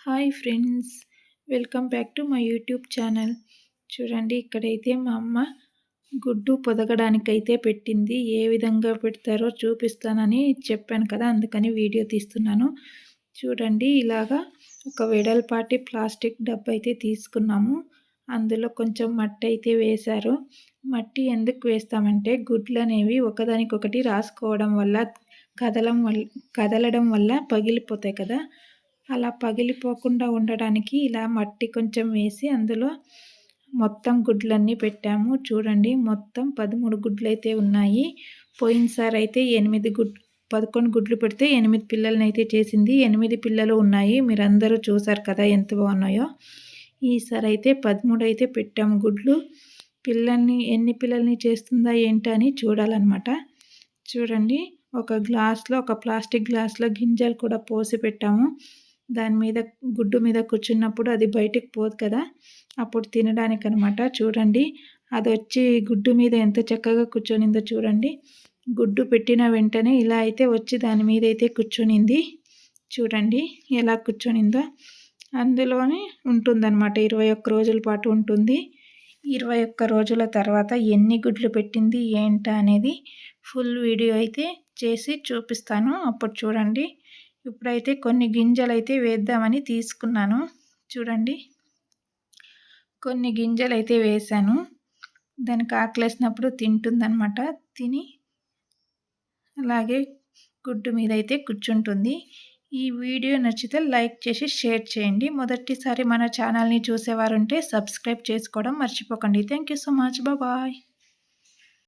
Hi friends, welcome back to my YouTube channel. చూడండి, ఇక్కడైతే మా అమ్మ గుడ్డు పొదగడానికైతే పెట్టింది. ఏ విధంగా పెడతారో చూపిస్తానని చెప్పాను కదా, అందుకని వీడియో తీస్తున్నాను. చూడండి, ఇలాగా ఒక వెడల్పాటి ప్లాస్టిక్ డబ్బా అయితే తీసుకున్నాము. అందులో కొంచెం మట్టి అయితే వేశారు. మట్టి ఎందుకు వేస్తామంటే గుడ్లు అనేవి ఒకదానికొకటి రాసుకోవడం వల్ల కదలడం వల్ల పగిలిపోతాయి కదా, అలా పగిలిపోకుండా ఉండడానికి ఇలా మట్టి కొంచెం వేసి అందులో మొత్తం గుడ్లన్నీ పెట్టాము. చూడండి, మొత్తం 13 గుడ్లు అయితే ఉన్నాయి. పోయినసారి అయితే 11 గుడ్లు పెడితే 8 పిల్లలని అయితే చేసింది. 8 పిల్లలు ఉన్నాయి. మీరందరూ చూసారు కదా ఎంత బాగున్నాయో. ఈసారి అయితే 13 అయితే పెట్టాము గుడ్లు. ఎన్ని పిల్లల్ని చేస్తుందా ఏంటి అని చూడాలన్నమాట. చూడండి, ఒక ప్లాస్టిక్ గ్లాస్లో గింజలు కూడా పోసి పెట్టాము. దాని మీద గుడ్డు మీద కూర్చున్నప్పుడు అది బయటికి పోదు కదా, అప్పుడు తినడానికి అనమాట. చూడండి, అది వచ్చి గుడ్డు మీద ఎంత చక్కగా కూర్చొనిందో చూడండి. గుడ్డు పెట్టిన వెంటనే ఇలా అయితే వచ్చి దాని మీద అయితే కూర్చొనింది. చూడండి ఎలా కూర్చొనిందో. అందులోనే ఉంటుందన్నమాట, 21 రోజుల పాటు ఉంటుంది. 21 రోజుల తర్వాత ఎన్ని గుడ్లు పెట్టింది ఏంటా అనేది ఫుల్ వీడియో అయితే చేసి చూపిస్తాను, అప్పుడు చూడండి. ఇప్పుడైతే కొన్ని గింజలు అయితే వేద్దామని తీసుకున్నాను. చూడండి, కొన్ని గింజలు అయితే వేసాను. దానికి ఆకలేసినప్పుడు తింటుందన్నమాట. తిని అలాగే గుడ్డు మీద అయితే కూర్చుంటుంది. ఈ వీడియో నచ్చితే లైక్ చేసి షేర్ చేయండి. మొదటిసారి మన ఛానల్ని చూసేవారుంటే సబ్స్క్రైబ్ చేసుకోవడం మర్చిపోకండి. Thank you so much. Bye.